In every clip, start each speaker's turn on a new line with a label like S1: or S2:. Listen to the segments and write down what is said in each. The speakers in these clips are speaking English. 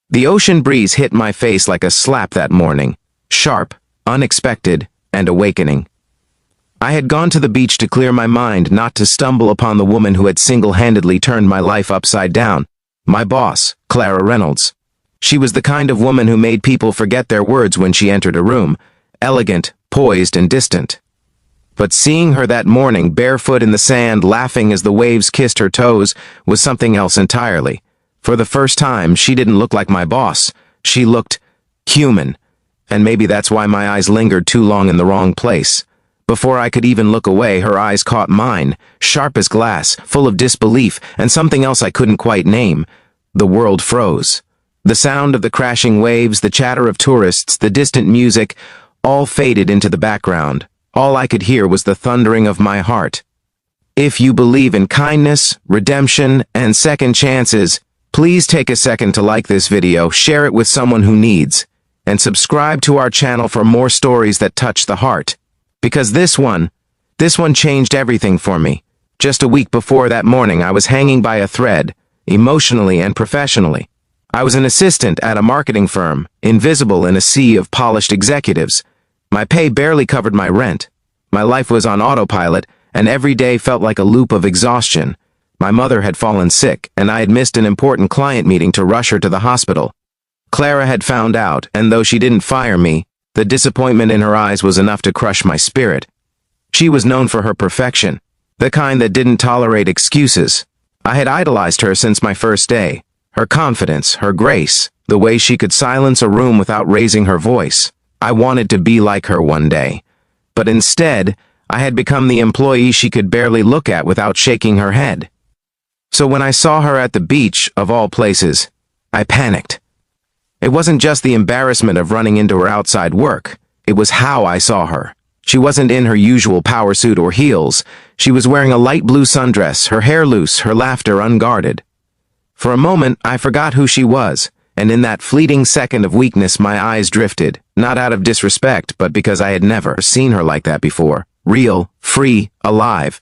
S1: The ocean breeze hit my face like a slap that morning, sharp, unexpected, and awakening. I had gone to the beach to clear my mind, not to stumble upon the woman who had single-handedly turned my life upside down. My boss, Clara Reynolds. She was the kind of woman who made people forget their words when she entered a room, elegant, poised, and distant. But seeing her that morning, barefoot in the sand, laughing as the waves kissed her toes, was something else entirely. For the first time, she didn't look like my boss. She looked human. And maybe that's why my eyes lingered too long in the wrong place. Before I could even look away, her eyes caught mine, sharp as glass, full of disbelief, and something else I couldn't quite name. The world froze. The sound of the crashing waves, the chatter of tourists, the distant music, all faded into the background. All I could hear was the thundering of my heart. If you believe in kindness, redemption, and second chances, please take a second to like this video, share it with someone who needs, and subscribe to our channel for more stories that touch the heart. Because this one changed everything for me. Just a week before that morning, I was hanging by a thread, emotionally and professionally. I was an assistant at a marketing firm, invisible in a sea of polished executives. My pay barely covered my rent. My life was on autopilot, and every day felt like a loop of exhaustion. My mother had fallen sick, and I had missed an important client meeting to rush her to the hospital. Clara had found out, and though she didn't fire me, the disappointment in her eyes was enough to crush my spirit. She was known for her perfection, the kind that didn't tolerate excuses. I had idolized her since my first day. Her confidence, her grace, the way she could silence a room without raising her voice. I wanted to be like her one day. But instead, I had become the employee she could barely look at without shaking her head. So when I saw her at the beach, of all places, I panicked. It wasn't just the embarrassment of running into her outside work. It was how I saw her. She wasn't in her usual power suit or heels. She was wearing a light blue sundress, her hair loose, her laughter unguarded. For a moment, I forgot who she was, and in that fleeting second of weakness my eyes drifted, not out of disrespect, but because I had never seen her like that before. Real, free, alive.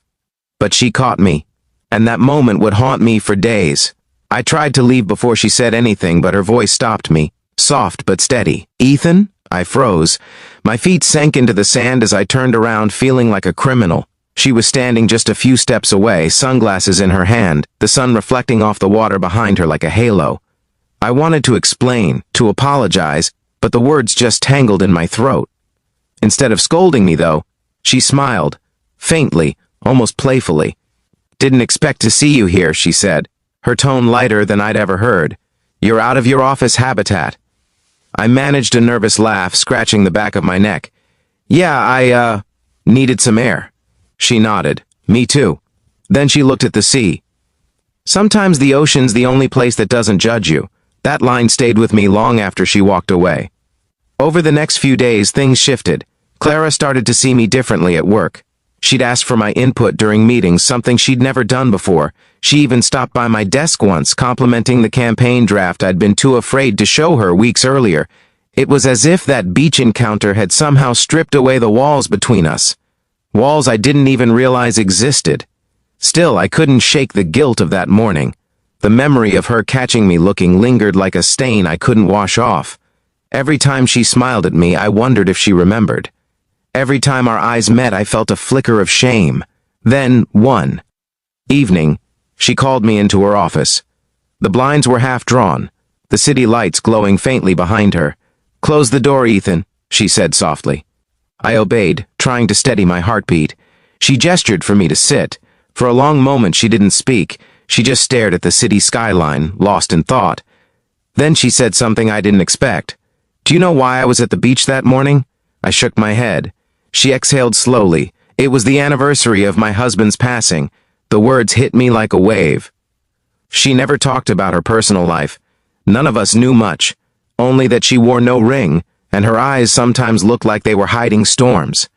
S1: But she caught me, and that moment would haunt me for days. I tried to leave before she said anything, but her voice stopped me, soft but steady. "Ethan?" I froze. My feet sank into the sand as I turned around, feeling like a criminal. She was standing just a few steps away, sunglasses in her hand, the sun reflecting off the water behind her like a halo. I wanted to explain, to apologize, but the words just tangled in my throat. Instead of scolding me, though, she smiled, faintly, almost playfully. "Didn't expect to see you here," she said, her tone lighter than I'd ever heard. "You're out of your office habitat." I managed a nervous laugh, scratching the back of my neck. "Yeah, I needed some air." She nodded. "Me too." Then she looked at the sea. "Sometimes the ocean's the only place that doesn't judge you." That line stayed with me long after she walked away. Over the next few days, things shifted. Clara started to see me differently at work. She'd ask for my input during meetings, something she'd never done before. She even stopped by my desk once, complimenting the campaign draft I'd been too afraid to show her weeks earlier. It was as if that beach encounter had somehow stripped away the walls between us. Walls I didn't even realize existed. Still, I couldn't shake the guilt of that morning. The memory of her catching me looking lingered like a stain I couldn't wash off. Every time she smiled at me, I wondered if she remembered. Every time our eyes met, I felt a flicker of shame. Then, one evening, she called me into her office. The blinds were half drawn, the city lights glowing faintly behind her. "Close the door, Ethan," she said softly. I obeyed, trying to steady my heartbeat. She gestured for me to sit. For a long moment she didn't speak. She just stared at the city skyline, lost in thought. Then she said something I didn't expect. "Do you know why I was at the beach that morning?" I shook my head. She exhaled slowly. "It was the anniversary of my husband's passing." The words hit me like a wave. She never talked about her personal life. None of us knew much, only that she wore no ring, and her eyes sometimes looked like they were hiding storms.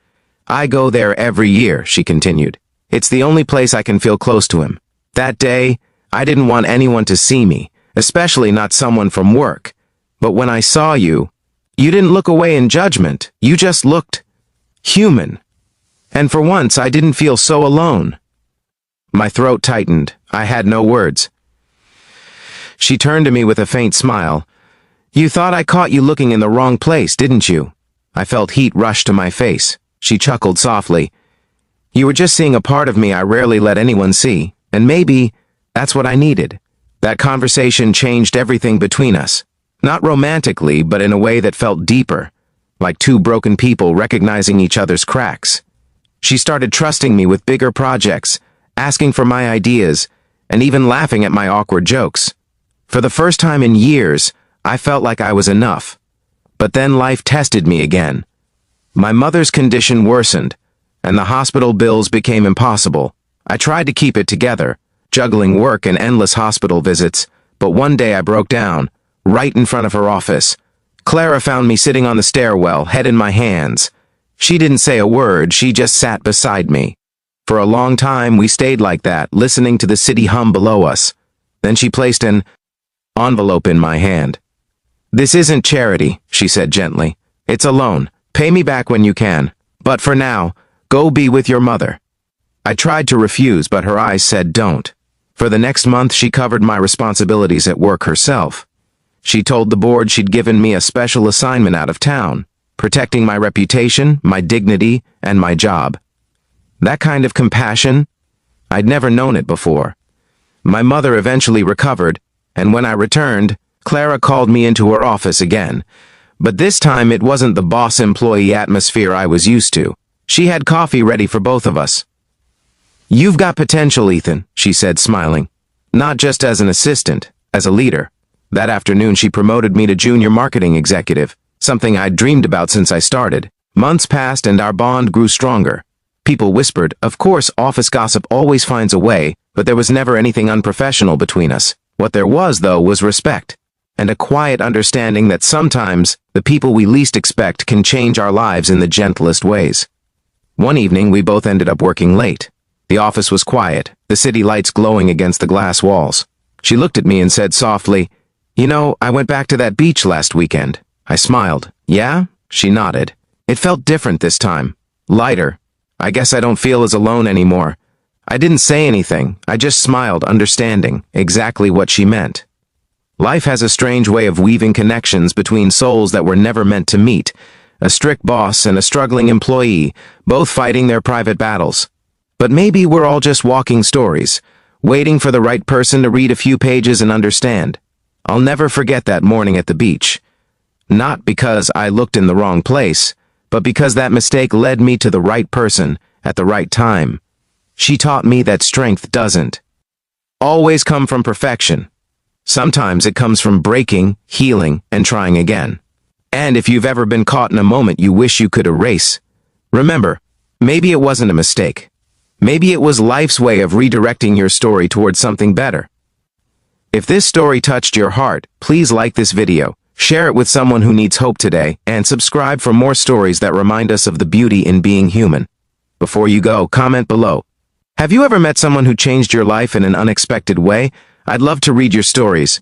S1: "I go there every year," she continued. "It's the only place I can feel close to him. That day, I didn't want anyone to see me, especially not someone from work. But when I saw you, you didn't look away in judgment. You just looked human. And for once, I didn't feel so alone." My throat tightened. I had no words. She turned to me with a faint smile. You thought I caught you looking in the wrong place, didn't you? I felt heat rush to my face. She chuckled softly. You were just seeing a part of me I rarely let anyone see, and maybe that's what I needed. That conversation changed everything between us. Not romantically, but in a way that felt deeper, like two broken people recognizing each other's cracks. She started trusting me with bigger projects, asking for my ideas, and even laughing at my awkward jokes. For the first time in years, I felt like I was enough. But then life tested me again. My mother's condition worsened, and the hospital bills became impossible. I tried to keep it together, juggling work and endless hospital visits, but one day I broke down, right in front of her office. Clara found me sitting on the stairwell, head in my hands. She didn't say a word, she just sat beside me. For a long time, we stayed like that, listening to the city hum below us. Then she placed an envelope in my hand. This isn't charity, she said gently. It's a loan. Pay me back when you can. But for now, go be with your mother. I tried to refuse, but her eyes said don't. For the next month, she covered my responsibilities at work herself. She told the board she'd given me a special assignment out of town, protecting my reputation, my dignity, and my job. That kind of compassion, I'd never known it before. My mother eventually recovered, and when I returned, Clara called me into her office again. But this time it wasn't the boss-employee atmosphere I was used to. She had coffee ready for both of us. You've got potential, Ethan, she said, smiling. Not just as an assistant, as a leader. That afternoon she promoted me to junior marketing executive, something I'd dreamed about since I started. Months passed and our bond grew stronger. People whispered, of course, office gossip always finds a way, but there was never anything unprofessional between us. What there was, though, was respect, and a quiet understanding that sometimes the people we least expect can change our lives in the gentlest ways. One evening, we both ended up working late. The office was quiet, the city lights glowing against the glass walls. She looked at me and said softly, You know, I went back to that beach last weekend. I smiled. Yeah? She nodded. It felt different this time. Lighter. I guess I don't feel as alone anymore. I didn't say anything. I just smiled, understanding exactly what she meant. Life has a strange way of weaving connections between souls that were never meant to meet. A strict boss and a struggling employee, both fighting their private battles. But maybe we're all just walking stories, waiting for the right person to read a few pages and understand. I'll never forget that morning at the beach. Not because I looked in the wrong place, but because that mistake led me to the right person at the right time. She taught me that strength doesn't always come from perfection. Sometimes it comes from breaking, healing, and trying again. And if you've ever been caught in a moment you wish you could erase, remember, maybe it wasn't a mistake. Maybe it was life's way of redirecting your story towards something better. If this story touched your heart, please like this video, share it with someone who needs hope today, and subscribe for more stories that remind us of the beauty in being human. Before you go, comment below. Have you ever met someone who changed your life in an unexpected way? I'd love to read your stories.